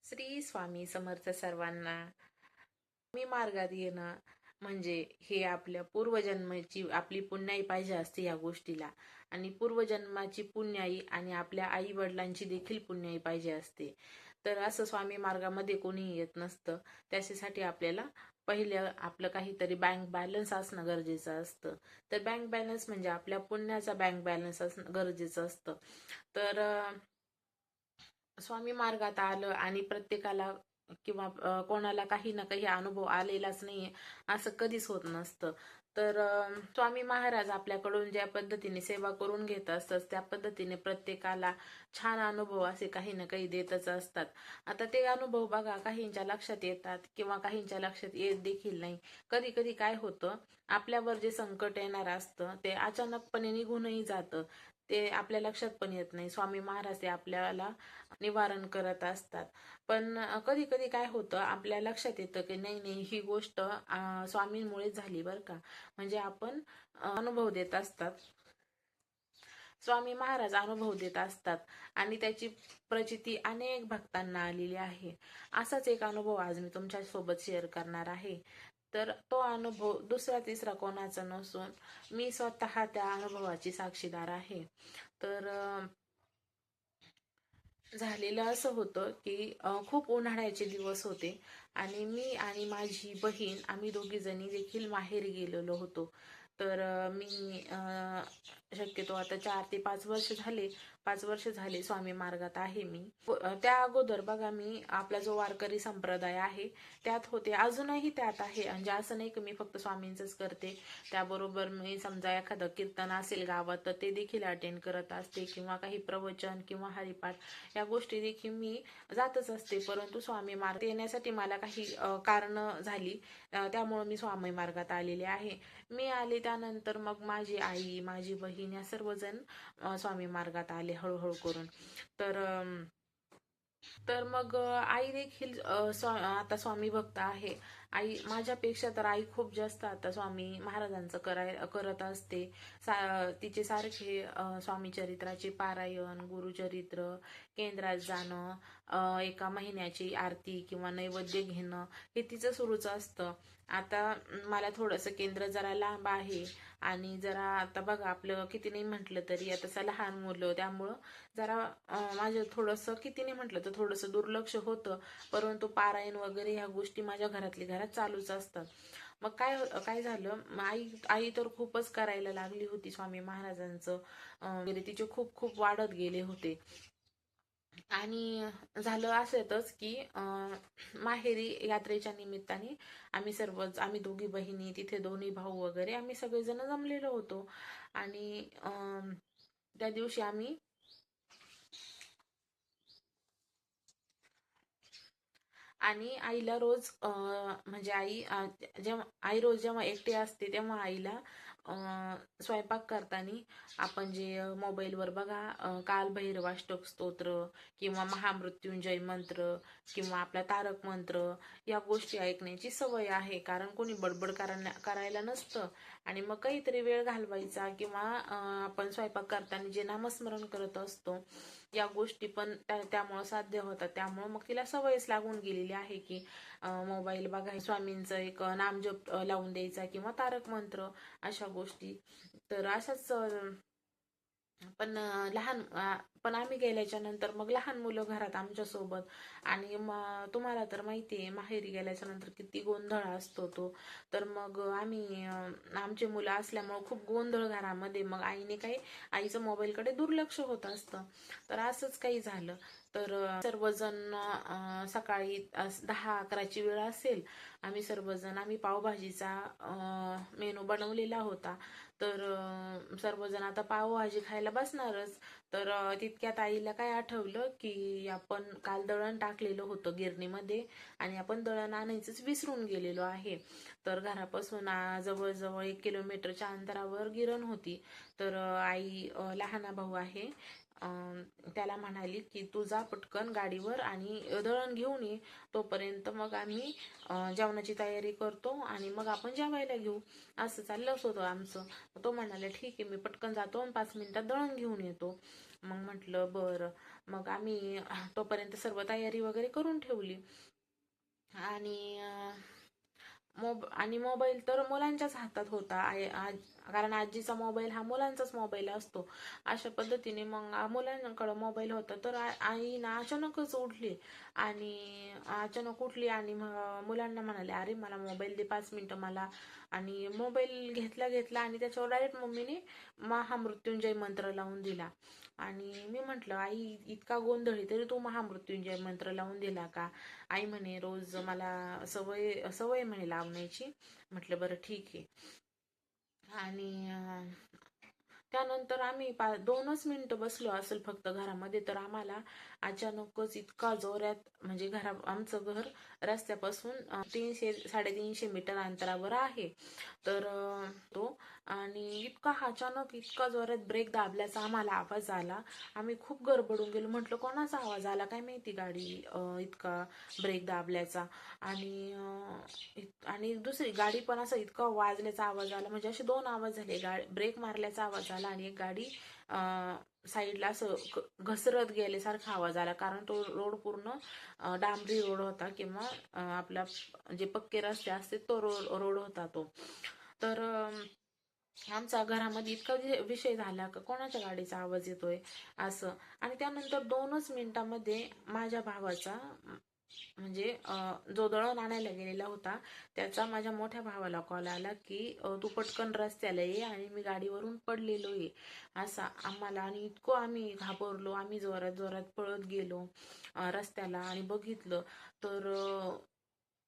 श्री स्वामी समर्थ सर्वांना. मी मार्गात येणं म्हणजे हे आपल्या पूर्वजन्माची आपली पुण्याई पाहिजे असते या गोष्टीला. आणि पूर्वजन्माची पुण्याई आणि आपल्या आई वडिलांची देखील पुण्याई पाहिजे असते. तर असं स्वामी मार्गामध्ये कोणी येत नसतं. त्याच्यासाठी आपल्याला पहिलं आपलं काहीतरी बँक बॅलन्स असणं गरजेचं असतं. तर बँक बॅलन्स म्हणजे आपल्या पुण्याचा बँक बॅलन्स असणं गरजेचं असतं. तर स्वामी मार्गात आलं आणि प्रत्येकाला किंवा कोणाला काही ना काही अनुभव आलेलाच नाहीये असं कधीच होत नसतं. तर स्वामी महाराज आपल्याकडून ज्या पद्धतीने सेवा करून घेत असतात त्या पद्धतीने प्रत्येकाला छान अनुभव असे काही ना काही देतच असतात. आता ते अनुभव बघा, काहींच्या लक्षात येतात किंवा काहींच्या लक्षात येत देखील नाही. कधी कधी काय होतं, आपल्यावर जे संकट येणार असतं ते अचानकपणे निघूनही जातं. ते आपल्या लक्षात पण येत नाही. स्वामी महाराज ते आपल्याला निवारण करत असतात. पण कधी कधी काय होतं, आपल्या लक्षात येतं की नाही नाही, ही गोष्ट स्वामींमुळेच झाली बरं का. म्हणजे आपण अनुभव देत असतात. स्वामी महाराज अनुभव देत असतात आणि त्याची प्रचिती अनेक भक्तांना आलेली आहे. असाच एक अनुभव आज मी तुमच्या सोबत शेअर करणार आहे. तर तो अनुभव दुसरा तिसरा कोणाचा नसून मी स्वतः त्या अनुभवाची साक्षीदार आहे. तर झालेलं असं होतं की खूप उन्हाळ्याचे दिवस होते आणि मी आणि माझी बहीण आम्ही दोघी जणी देखील माहेरी गेलेलो होतो. तर मी शक्यतो आता 4 ते 5 वर्ष झाले, 5 वर्ष झाले स्वामी मार्गात आहे मी. त्या अगोदर बघा, मी आपला जो वारकरी संप्रदाय आहे त्यात होते, अजूनही त्यात आहे. म्हणजे असं नाही की मी फक्त स्वामींचंच करते, त्याबरोबर मी समजा एखादं कीर्तन असेल गावात तर ते देखील अटेंड करत असते, किंवा काही प्रवचन किंवा हरिपाठ या गोष्टी देखील मी जातच असते. परंतु स्वामी मार्ग येण्यासाठी मला काही कारण झाली, त्यामुळे मी स्वामी मार्गात आलेले आहे. मी आले त्यानंतर मग माझी आई, माझी बहीण या सर्वजण स्वामी मार्गात आले हळूहळू करून. तर तर मग आई देखील आता स्वामी भक्त आहे. आई माझ्यापेक्षा तर आई खूप जास्त आता स्वामी महाराजांचं करत असते. तिचे सारखे स्वामी चरित्राचे पारायण, गुरुचरित्र, केंद्रात जाणं, एका महिन्याची आरती किंवा नैवेद्य घेणं हे तिचं सुरूच असतं. आता मला थोडंसं केंद्र जरा लांब आहे आणि जरा आता बघा, आपलं किती नाही म्हटलं तरी आता लहान मुलं, त्यामुळं जरा माझं थोडंसं किती नाही म्हटलं तर थोडंसं दुर्लक्ष होतं. परंतु पारायण वगैरे ह्या गोष्टी माझ्या घरातल्या घरात चालूच असतात. मग काय काय झालं, आई आई तर खूपच करायला लागली होती स्वामी महाराजांचं वगैरे, तिचे खूप खूप वाढत गेले होते. आणि झालं असंच की माहेरी यात्रेच्या निमित्ताने आम्ही दोघी बहिणी, तिथे दोन्ही भाऊ वगैरे आम्ही सगळेजण जमलेलो होतो. आणि त्या दिवशी आम्ही आणि आईला रोज म्हणजे जेव्हा आई रोज जेव्हा एकटी असते तेव्हा आईला स्वयंपाक करताना आपण जे मोबाईलवर बघा, कालभैरवाष्टक स्तोत्र किंवा महामृत्युंजय मंत्र किंवा आपला तारक मंत्र या गोष्टी ऐकण्याची सवय आहे. कारण कोणी बडबड करायला नसतं आणि मग काहीतरी वेळ घालवायचा, किंवा आपण स्वयंपाक करताना जे नामस्मरण करत असतो या गोष्टी पण त्यामुळे साध्य होतात. त्यामुळे मग तिला सवयच लागून गेलेली आहे की मोबाईल बघा, स्वामींचं एक नामजप लावून द्यायचा किंवा तारक मंत्र अशा गोष्टी. तर अशाच पण पण आम्ही गेल्याच्या नंतर मग लहान मुलं घरात आमच्या सोबत. आणि तुम्हाला तर माहितीये, माहेरी गेल्याच्या नंतर किती गोंधळ असतो तो. तर मग आम्ही आमचे मुलं असल्यामुळे खूप गोंधळ घरामध्ये. मग आईचं मोबाईलकडे दुर्लक्ष होत असतं. तर असंच काही झालं. तर सर्वजण सकाळी 10-11ची वेळ असेल, आम्ही पावभाजीचा मेनू बनवलेला होता. तर सर्वजण आता पावभाजी खायला बसणारच. तर तितक्यात आईला काय आठवलं की आपण काल दळण टाकलेलं होतं गिरणीमध्ये आणि आपण दळण आणायचंच विसरून गेलेलो आहे. तर घरापासून जवळजवळ 1 किलोमीटरच्या अंतरावर गिरण होती. तर आई, लहाना भाऊ आहे, त्याला म्हणाली की तू जा पटकन गाडीवर आणि दळण घेऊन ये, तोपर्यंत मग आम्ही जेवणाची तयारी करतो आणि मग आपण जेवायला घेऊ. असं चाललंच होतं आमचं. तो म्हणाला ठीक आहे, मी पटकन जातो आणि 5 मिनिटात दळण घेऊन येतो. मग म्हटलं बरं. मग आम्ही तोपर्यंत सर्व तयारी वगैरे करून ठेवली. आणि आणि मोबाईल तर मुलांच्याच हातात होता. कारण आजीचा मोबाईल हा मुलांचाच मोबाईल असतो. अशा पद्धतीने मग मुलांकडे मोबाईल होता. तर आई ना अचानकच उठली आणि मुलांना म्हणाले, अरे मला मोबाईल दे 5 मिनिटं मला. आणि मोबाईल घेतला आणि त्याच्यावर डायरेक्ट मम्मीने महामृत्युंजय मंत्र लावून दिला. आणि मी म्हटलं, आई इतका गोंधळ आहे तरी तू महामृत्युंजय मंत्र लावून दिला का? आई म्हणे रोज मला सवय सवय म्हणे लावण्याची. म्हटलं बरं ठीक आहे. आणि त्यानंतर आम्ही 2च मिनिटं बसलो असेल फक्त घरामध्ये, तर आम्हाला अचानकच इतका जोरात, म्हणजे आमचं घर रस्त्यापासून 300-350 मीटर अंतरावर आहे. तर तो आणि इतका जोरात ब्रेक दाबल्याचा आम्हाला आवाज आला. आम्ही खूप गडबडून गेलो. म्हटलं कोणाचा आवाज आला काय माहिती, गाडी इतका ब्रेक दाबल्याचा. आणि आणि दुसरी गाडी पण असं इतका वाजल्याचा आवाज आला, म्हणजे असे 2 आवाज झाले. ब्रेक मारल्याचा आवाज आला आणि एक गाडी साईडला असं घसरत गेल्यासारखा आवाज आला. कारण तो रोड पूर्ण डांबरी रोड होता, किंवा आपला जे पक्के रस्ते असते तो रोड होता तो. तर आमचा घरामध्ये इतका विषय झाला का कोणाच्या गाडीचा आवाज येतोय असं. आणि त्यानंतर 2च मिनिटामध्ये माझ्या भावाचा, म्हणजे जो दळण आणायला गेलेला होता त्याचा, माझ्या मोठ्या भावाला कॉल आला की तू पटकन रस्त्याला ये आणि मी गाडीवरून पडलेलो आहे असा आम्हाला. आणि इतकं आम्ही घाबरलो. आम्ही जोरात जोरात पळत गेलो रस्त्याला आणि बघितलं तर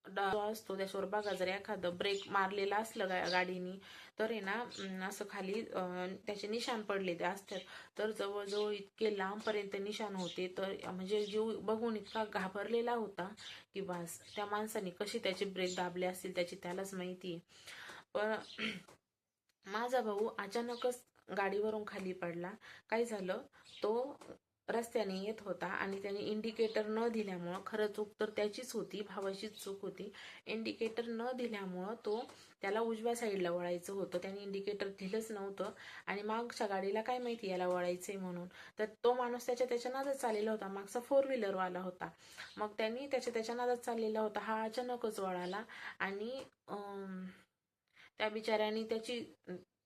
जो असतो त्याच्यावर बघा, जर एखादं ब्रेक मारलेला असलं गाडीनी तर आहे ना असं खाली त्याचे निशाण पडलेले असतात. तर जवळजवळ इतके लांबपर्यंत निशाण होते. तर म्हणजे जीव बघून इतका घाबरलेला होता की बस, त्या माणसाने कशी त्याचे ब्रेक दाबले असतील त्याची त्यालाच माहिती. पण माझा भाऊ अचानकच गाडीवरून खाली पडला. काय झालं, तो रस्त्याने येत होता आणि त्याने इंडिकेटर न दिल्यामुळं, खरं चूक तर त्याचीच होती, भावाचीच चूक होती. इंडिकेटर न दिल्यामुळं त्याला उजव्या साईडला वळायचं होतं, त्याने इंडिकेटर दिलंच नव्हतं. आणि मागच्या गाडीला काय माहिती याला वळायचंय म्हणून, तर तो माणूस त्याच्या नादात चाललेला होता. मागचा 4 व्हीलरवाला होता. मग त्यांनी त्याच्या नादात चाललेला होता. हा अचानकच वळाला आणि त्या बिचाऱ्याने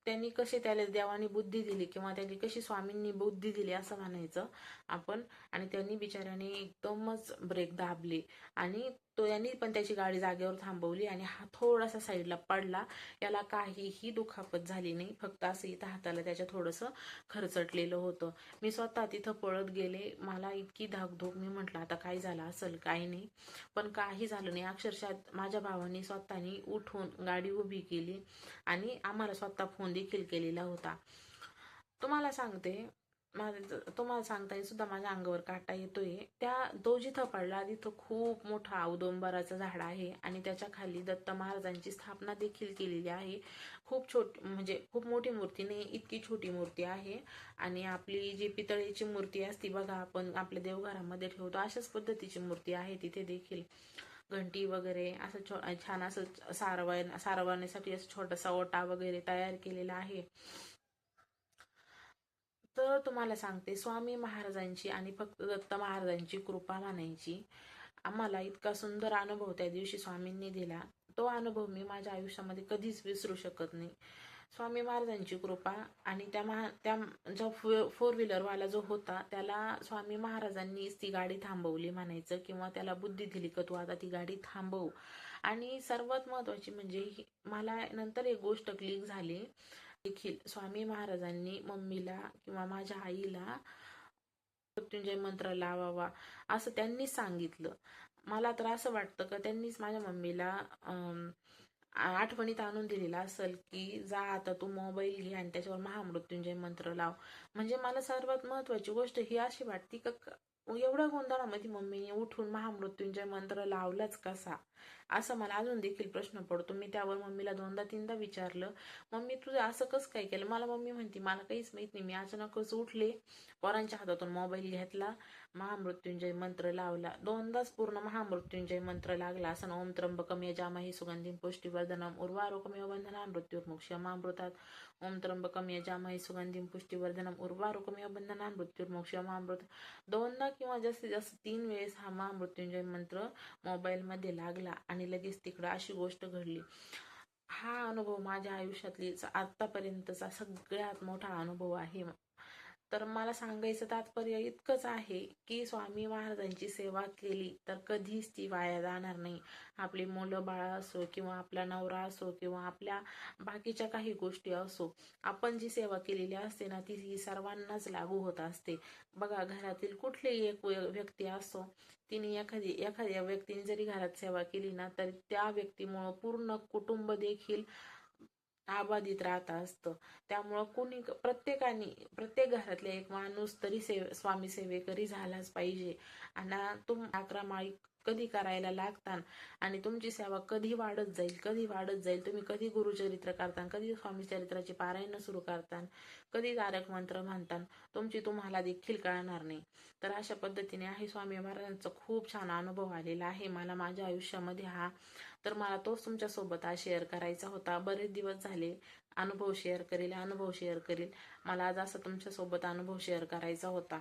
त्यांनी कशी त्याला देवानी बुद्धी दिली, किंवा त्यांनी कशी स्वामींनी बुद्धी दिली असं म्हणायचं आपण. आणि त्यांनी बिचाऱ्याने एकदमच ब्रेक दाबले आणि यांनी पण त्याची गाडी जागेवर थांबवली आणि हा थोडासा साईडला पडला. याला काहीही दुखापत झाली नाही, फक्त असं इथं हाताला त्याच्या थोडंसं खरचटलेलं होतं. मी स्वतः तिथं पळत गेले. मला इतकी धाकधूक, मी म्हटलं आता काय झालं असेल, काही नाही. पण काही झालं नाही. अक्षरशः माझ्या भावाने स्वतःनी उठून गाडी उभी केली आणि आम्हाला स्वतः फोन देखील केलेला होता. तुम्हाला सांगताना सुद्धा माझ्या अंगावर काटा येतोय. तो जिथं पडला तिथं खूप मोठा औदुंबराचं झाड आहे आणि त्याच्या खाली दत्त महाराजांची स्थापना देखील केलेली आहे. म्हणजे खूप मोठी मूर्ती नाही, इतकी छोटी मूर्ती आहे. आणि आपली जी पितळेची मूर्ती असती बघा, आपण आपल्या देवघरामध्ये ठेवतो अशाच पद्धतीची मूर्ती आहे तिथे देखील. घंटी वगैरे असं छान असं सारवण्यासाठी असं छोटासा ओटा वगैरे तयार केलेला आहे. तर तुम्हाला सांगते, स्वामी महाराजांची आणि फक्त दत्त महाराजांची कृपा म्हणायची. आम्हाला इतका सुंदर अनुभव त्या दिवशी स्वामींनी दिला. तो अनुभव मी माझ्या आयुष्यामध्ये कधीच विसरू शकत नाही. स्वामी महाराजांची कृपा. आणि त्या जो 4 व्हीलरवाला जो होता त्याला स्वामी महाराजांनीच ती गाडी थांबवली म्हणायचं, किंवा त्याला बुद्धी दिली का तू आता ती गाडी थांबव. आणि सर्वात महत्वाची म्हणजे मला नंतर एक गोष्ट क्लिक झाली देखील, स्वामी महाराजांनी मम्मीला किंवा माझ्या आईला मृत्युंजय मंत्र लावावा असं त्यांनीच सांगितलं. मला तर असं वाटतं का त्यांनीच माझ्या मम्मीला आठवणीत आणून दिलेला असेल की जा आता तू मोबाईल घे आणि त्याच्यावर महामृत्युंजय मंत्र लाव. म्हणजे मला सर्वात महत्वाची गोष्ट ही अशी वाटते का एवढ्या गोंधळामध्ये मम्मीने उठून महामृत्युंजय मंत्र लावलाच कसा, असं मला अजून देखील प्रश्न पडतो. मी त्यावर मम्मीला 2दा-3दा विचारलं, मम्मी तुझं असं कसं काय केलं. मला मम्मी म्हणते मला काहीच माहित नाही, मी अचानकच उठले, पोरांच्या हातातून मोबाईल घेतला महामृत्युंजय मंत्र लावला. 2दाच पूर्ण महामृत्युंजय मंत्र लागला असं. ओम त्र्यंबकम यजामहे सुगंधिं पुष्टिवर्धनम उर्वारुकमेव बंधना मृत्युर्मुक्षयमामृतात्. ओम त्र्यंबकम यजामहे सुगंधिं पुष्टिवर्धनम उर्वारुकमेव बंधना मृत्युर्मुक्षयमामृत. 2दा किंवा जास्तीत जास्त 3 वेळेस हा महामृत्युंजय मंत्र मोबाईलमध्ये लागला आणि लगेच तिकडं अशी गोष्ट घडली. हा अनुभव माझ्या आयुष्यातली आतापर्यंतचा सगळ्यात मोठा अनुभव आहे. तर मला सांगायचं तात्पर्य इतकंच आहे की स्वामी महाराजांची सेवा केली तर कधीच ती वाया जाणार नाही. आपली मुलं बाळ असो किंवा आपला नवरा असो किंवा आपल्या बाकीच्या काही गोष्टी असो, आपण जी सेवा केलेली असते ना ती ही सर्वांनाच लागू होत असते. बघा, घरातील कुठलीही एक व्यक्ती असो, तिने एखाद्या व्यक्तीने जरी घरात सेवा केली ना तर त्या व्यक्तीमुळं पूर्ण कुटुंब देखील आबाधित राहत असतं. त्यामुळं प्रत्येक घरातल्या एक माणूस तरी स्वामी सेवेकरी झालाच पाहिजे. आणि अकरा माळी कधी करायला लागतात आणि तुमची सेवा कधी वाढत जाईल, तुम्ही कधी गुरुचरित्र करता, कधी स्वामी चरित्राची पारायण सुरू करता, कधी तारक मंत्र म्हणता, तुम्हाला देखील कळणार नाही. तर अशा पद्धतीने आहे स्वामी महाराजांचा खूप छान अनुभव आलेला आहे मला माझ्या आयुष्यामध्ये हा. तर मला तोच तुमच्यासोबत आज शेअर करायचा होता. बरेच दिवस झाले अनुभव शेअर करेल मला आज असं तुमच्यासोबत अनुभव शेअर करायचा होता.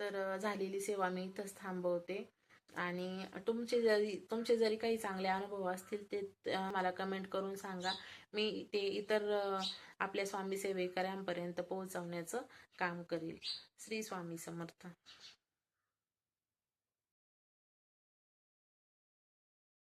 तर झालेली सेवा मी इथंच थांबवते. आणि तुमचे जरी काही चांगले अनुभव असतील ते मला कमेंट करून सांगा. मी ते इतर आपल्या स्वामी सेवेकऱ्यांपर्यंत पोहोचवण्याचं काम करील. श्री स्वामी समर्थ.